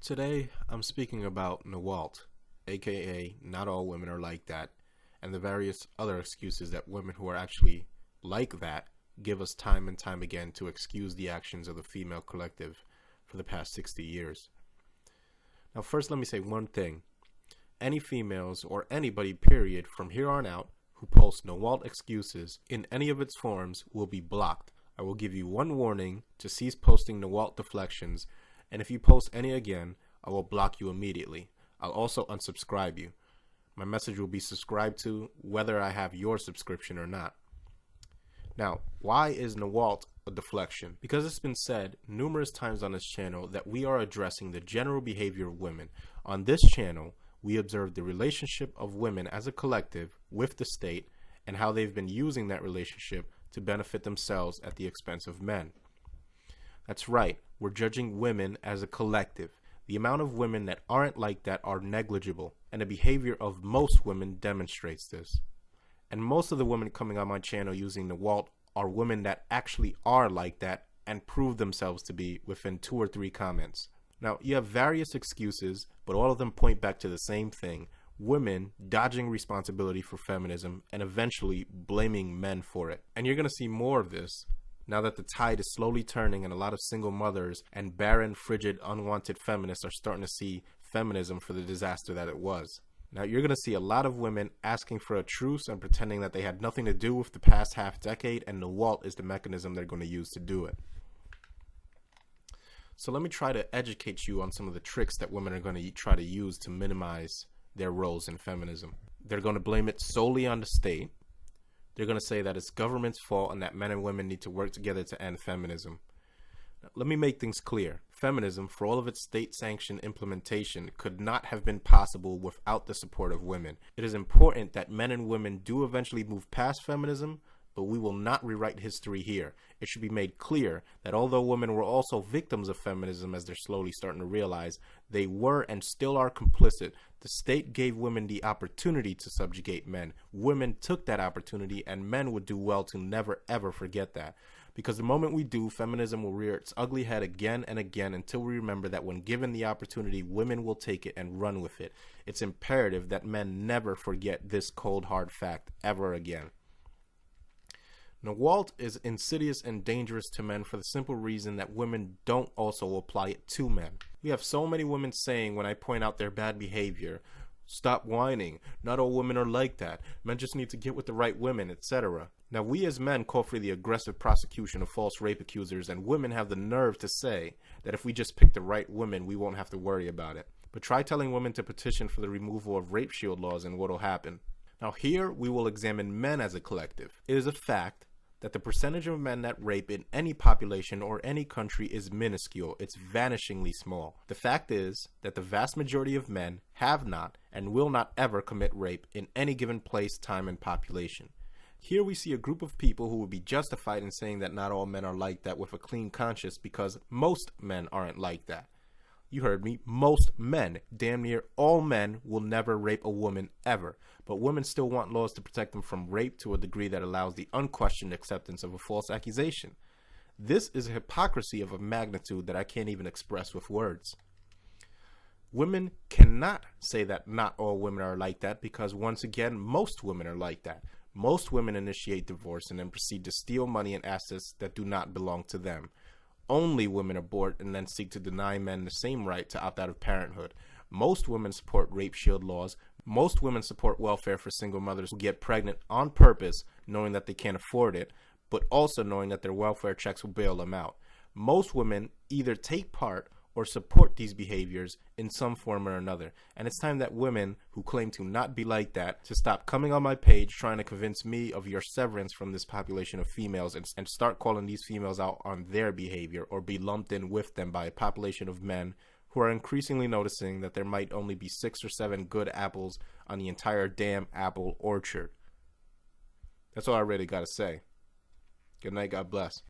Today, I'm speaking about NEWALT, aka not all women are like that, and the various other excuses that women who are actually like that give us time and time again to excuse the actions of the female collective for the past 60 years. Now, first, let me say one thing. Any females or anybody, period, from here on out who post NEWALT excuses in any of its forms will be blocked. I will give you one warning to cease posting NEWALT deflections, and if you post any again, I will block you immediately. I'll also unsubscribe you. My message will be subscribed to whether I have your subscription or not. Now, why is NEWALT a deflection? Because it's been said numerous times on this channel that we are addressing the general behavior of women. On this channel, we observe the relationship of women as a collective with the state and how they've been using that relationship to benefit themselves at the expense of men. That's right, we're judging women as a collective. The amount of women that aren't like that are negligible, and the behavior of most women demonstrates this. And most of the women coming on my channel using NEWALT are women that actually are like that and prove themselves to be within 2 or 3 comments. Now, you have various excuses, but all of them point back to the same thing: women dodging responsibility for feminism and eventually blaming men for it. And you're going to see more of this now that the tide is slowly turning and a lot of single mothers and barren, frigid, unwanted feminists are starting to see feminism for the disaster that it was. Now, you're going to see a lot of women asking for a truce and pretending that they had nothing to do with the past half decade, and NEWALT is the mechanism they're going to use to do it. So let me try to educate you on some of the tricks that women are going to try to use to minimize their roles in feminism. They're going to blame it solely on the state. They're going to say that it's government's fault and that men and women need to work together to end feminism. Now, let me make things clear. Feminism, for all of its state-sanctioned implementation, could not have been possible without the support of women. It is important that men and women do eventually move past feminism, but we will not rewrite history here. It should be made clear that although women were also victims of feminism, as they're slowly starting to realize, they were and still are complicit. The state gave women the opportunity to subjugate men. Women took that opportunity, and men would do well to never ever forget that. Because the moment we do, feminism will rear its ugly head again and again until we remember that when given the opportunity, women will take it and run with it. It's imperative that men never forget this cold hard fact ever again. NEWALT is insidious and dangerous to men for the simple reason that women don't also apply it to men. We have so many women saying when I point out their bad behavior, "Stop whining, not all women are like that, men just need to get with the right women," etc. Now, we as men call for the aggressive prosecution of false rape accusers, and women have the nerve to say that if we just pick the right women, we won't have to worry about it. But try telling women to petition for the removal of rape shield laws and what'll happen. Now, here we will examine men as a collective. It is a fact that the percentage of men that rape in any population or any country is minuscule. It's vanishingly small. The fact is that the vast majority of men have not and will not ever commit rape in any given place, time, and population. Here we see a group of people who would be justified in saying that not all men are like that with a clean conscience because most men aren't like that. You heard me, most men, damn near all men, will never rape a woman ever. But women still want laws to protect them from rape to a degree that allows the unquestioned acceptance of a false accusation. This is a hypocrisy of a magnitude that I can't even express with words. Women cannot say that not all women are like that because, once again, most women are like that. Most women initiate divorce and then proceed to steal money and assets that do not belong to them. Only women abort and then seek to deny men the same right to opt out of parenthood. Most women support rape shield laws. Most women support welfare for single mothers who get pregnant on purpose, knowing that they can't afford it, but also knowing that their welfare checks will bail them out. Most women either take part or support these behaviors in some form or another. And it's time that women who claim to not be like that to stop coming on my page trying to convince me of your severance from this population of females and start calling these females out on their behavior or be lumped in with them by a population of men who are increasingly noticing that there might only be 6 or 7 good apples on the entire damn apple orchard. That's all I really gotta say. Good night, God bless.